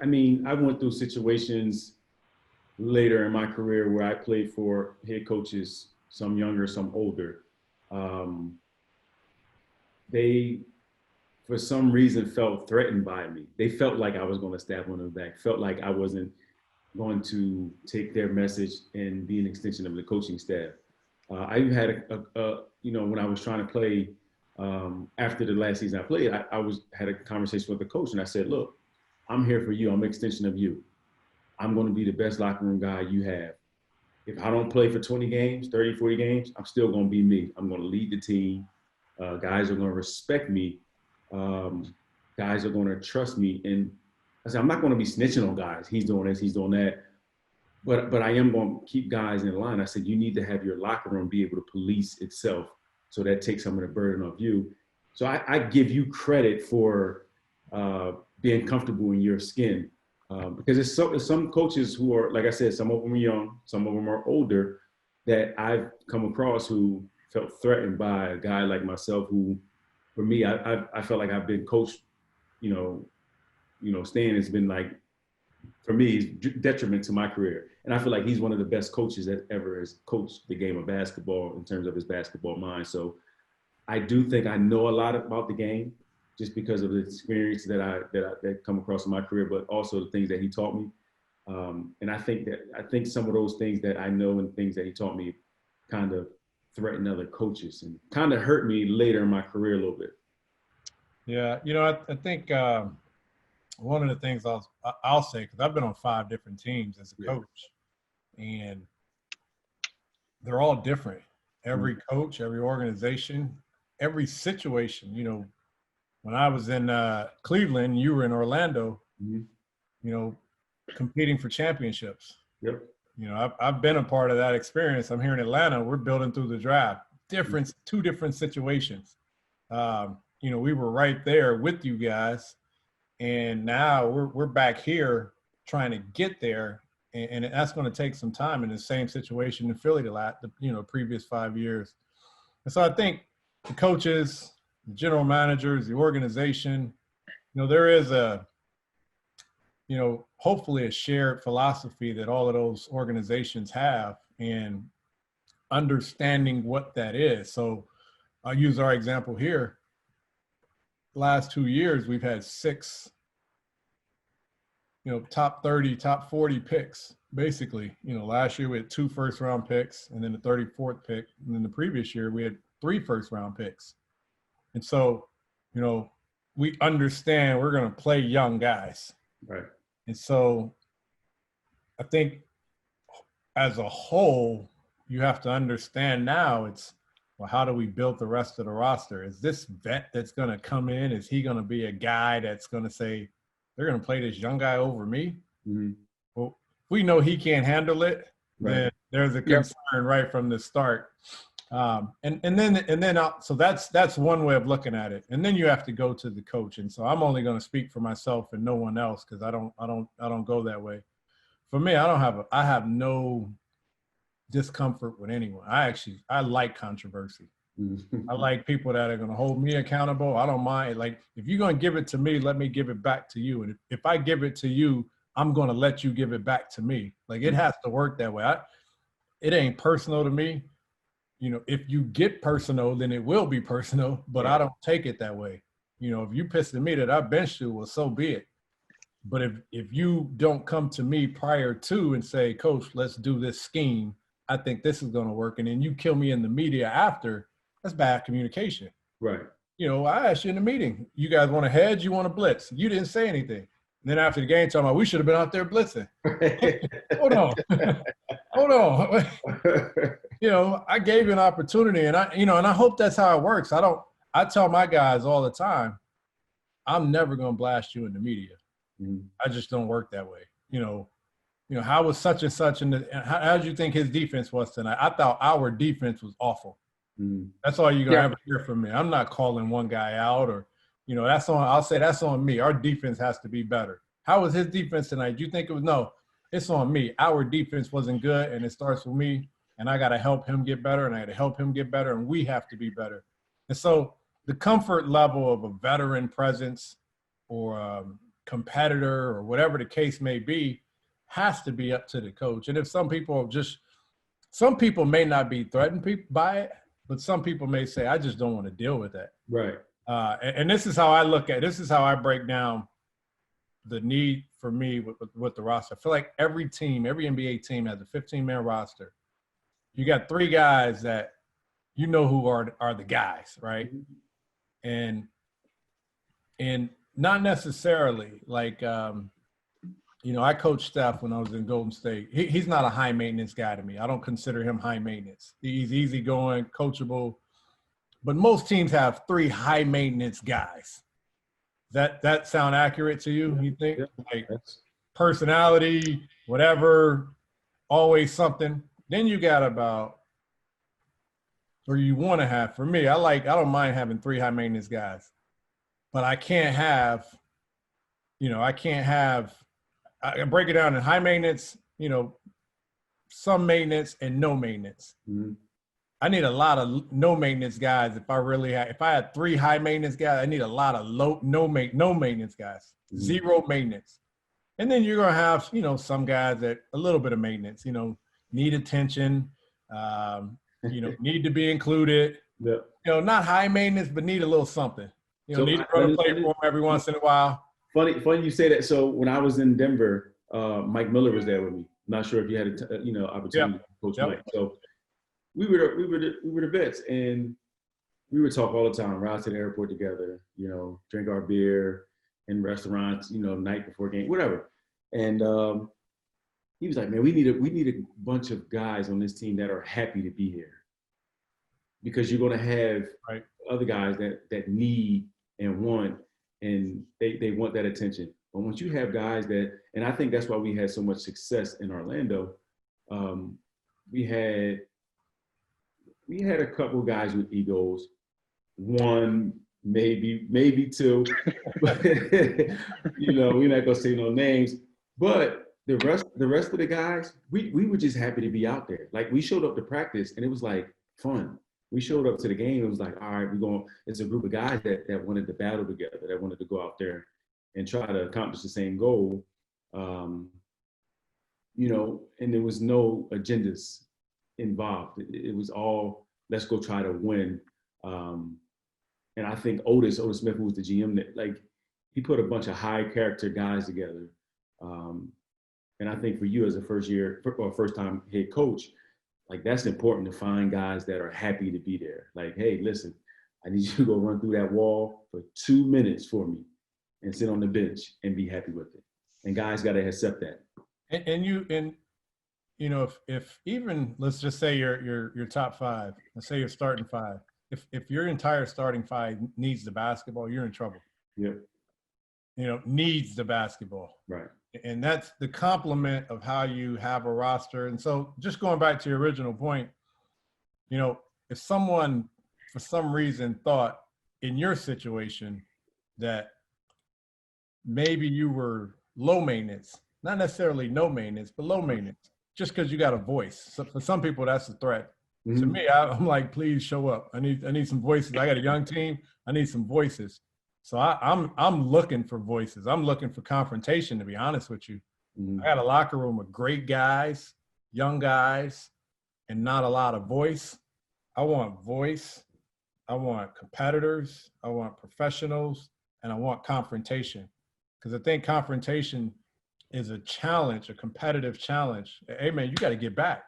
I mean, I went through situations later in my career where I played for head coaches, some younger, some older. Um, they, for some reason, felt threatened by me. They felt like I was going to stab on their back, felt like I wasn't going to take their message and be an extension of the coaching staff. I even had when I was trying to play after the last season I played, I had a conversation with the coach and I said, look, I'm here for you. I'm an extension of you. I'm going to be the best locker room guy you have. If I don't play for 20 games, 30, 40 games, I'm still going to be me. I'm going to lead the team. Guys are going to respect me. Um, Guys are going to trust me. And I said, I'm not going to be snitching on guys. He's doing this, he's doing that. But I am going to keep guys in line. I said, you need to have your locker room be able to police itself. So that takes some of the burden off you. So I give you credit for being comfortable in your skin. Because it's some coaches who are, like I said, some of them are young, some of them are older, that I've come across who felt threatened by a guy like myself who, for me, I felt like I've been coached, Stan has been like, for me, detriment to my career. And I feel like he's one of the best coaches that ever has coached the game of basketball in terms of his basketball mind. So I do think I know a lot about the game just because of the experience that come across in my career, but also the things that he taught me. And I think some of those things that I know and things that he taught me kind of threaten other coaches and kind of hurt me later in my career a little bit. Yeah, I think one of the things I'll say, because I've been on 5 different teams as a coach, and they're all different. Every coach, every organization, every situation. When I was in Cleveland, you were in Orlando, competing for championships. Yep. I've been a part of that experience. I'm here in Atlanta. We're building through the draft. Two different situations. We were right there with you guys, and now we're back here trying to get there, and that's going to take some time. In the same situation in Philly the previous 5 years, and so I think the coaches, the general managers, the organization, there is hopefully a shared philosophy that all of those organizations have, and understanding what that is. So I'll use our example here. Last 2 years, we've had 6, top 30, top 40 picks, basically. Last year we had 2 first-round picks and then the 34th pick. And then the previous year we had 3 first-round picks. And so, we understand we're going to play young guys. Right. And so I think as a whole, you have to understand now well, how do we build the rest of the roster? Is this vet that's going to come in, is he going to be a guy that's going to say, they're going to play this young guy over me? Mm-hmm. Well, if we know he can't handle it, then there's a concern right from the start. So that's one way of looking at it. And then you have to go to the coach. And so I'm only going to speak for myself and no one else, because I don't go that way. For me, I have no discomfort with anyone. I like controversy. I like people that are going to hold me accountable. I don't mind. Like, if you're going to give it to me, let me give it back to you. And if I give it to you, I'm going to let you give it back to me. Like, it has to work that way. It ain't personal to me. If you get personal, then it will be personal, but I don't take it that way. If you pissed at me that I benched you, well, so be it. But if you don't come to me prior to and say, Coach, let's do this scheme, I think this is going to work, and then you kill me in the media after, that's bad communication. Right. I asked you in the meeting, you guys want to hedge, you want to blitz? You didn't say anything. And then after the game, talking about, we should have been out there blitzing. Hold on. I gave you an opportunity, and I hope that's how it works. I tell my guys all the time, I'm never going to blast you in the media. Mm-hmm. I just don't work that way. How was such and such, and how did you think his defense was tonight? I thought our defense was awful. Mm-hmm. That's all you're going to ever hear from me. I'm not calling one guy out, or, I'll say that's on me. Our defense has to be better. How was his defense tonight? Do you think it was? No, it's on me. Our defense wasn't good, and it starts with me, and I got to help him get better, and I got to help him get better, and we have to be better. And so the comfort level of a veteran presence or competitor or whatever the case may be has to be up to the coach. And if some people may not be threatened by it, but some people may say, I just don't want to deal with that. Right. And this is how I look at it. This is how I break down the need for me with the roster. I feel like every NBA team has a 15-man roster. You got 3 guys that you know who are the guys, right? And not necessarily like, I coached Steph when I was in Golden State. He's not a high maintenance guy to me. I don't consider him high maintenance. He's easygoing, coachable. But most teams have 3 high maintenance guys. That sound accurate to you? You think? Yeah, like personality, whatever, always something. Then you got about, or you want to have. For me, I don't mind having 3 high maintenance guys, but I can't have. I break it down in high maintenance, some maintenance and no maintenance. Mm-hmm. I need a lot of no maintenance guys. If I had 3 high maintenance guys, I need a lot of no maintenance guys, Mm-hmm. 0 maintenance. And then you're going to have, some guys that a little bit of maintenance, need attention, need to be included, Yep. Not high maintenance, but need a little something, need to run a play for them every once in a while. Funny you say that. So when I was in Denver, Mike Miller was there with me. I'm not sure if you had opportunity to coach Mike. So we were the vets, and we would talk all the time. Ride to the airport together, drink our beer in restaurants, night before game, whatever. And he was like, "Man, we need a bunch of guys on this team that are happy to be here, because you're going to have other guys that need and want." And they want that attention. But once you have guys and I think that's why we had so much success in Orlando. We had a couple guys with egos, 1, maybe 2. But, we're not gonna say no names. But the rest of the guys, we were just happy to be out there. Like, we showed up to practice and it was like fun. We showed up to the game. It was like, all right, it's a group of guys that wanted to battle together, that wanted to go out there and try to accomplish the same goal. And there was no agendas involved. It was all, let's go try to win. And I think Otis Smith, who was the GM, he put a bunch of high character guys together. And I think for you as a first time head coach, that's important, to find guys that are happy to be there. Like, hey, listen, I need you to go run through that wall for 2 minutes for me and sit on the bench and be happy with it. And guys got to accept that. If even, let's just say your top 5, let's say you're starting 5. If your entire starting 5 needs the basketball, you're in trouble. Yeah. Needs the basketball. Right. And that's the complement of how you have a roster. And so just going back to your original point, if someone for some reason thought in your situation that maybe you were low maintenance, not necessarily no maintenance, but low maintenance, just because you got a voice. So for some people, that's a threat. Mm-hmm. To me, I'm like, please show up. I need some voices. I got a young team. I need some voices. So I'm looking for voices. I'm looking for confrontation, to be honest with you. Mm-hmm. I got a locker room with great guys, young guys, and not a lot of voice. I want voice. I want competitors. I want professionals, and I want confrontation. Because I think confrontation is a challenge, a competitive challenge. Hey, man, you got to get back.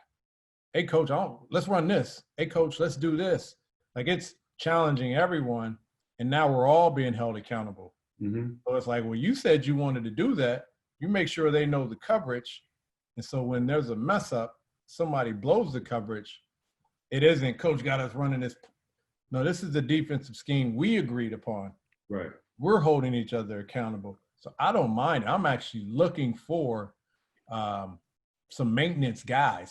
Hey, coach, let's run this. Hey, coach, let's do this. It's challenging everyone. And now we're all being held accountable. Mm-hmm. So it's like, well, you said you wanted to do that. You make sure they know the coverage. And so when there's a mess up, somebody blows the coverage. It isn't, coach got us running this. No, this is the defensive scheme we agreed upon. Right. We're holding each other accountable. So I don't mind. I'm actually looking for some maintenance guys.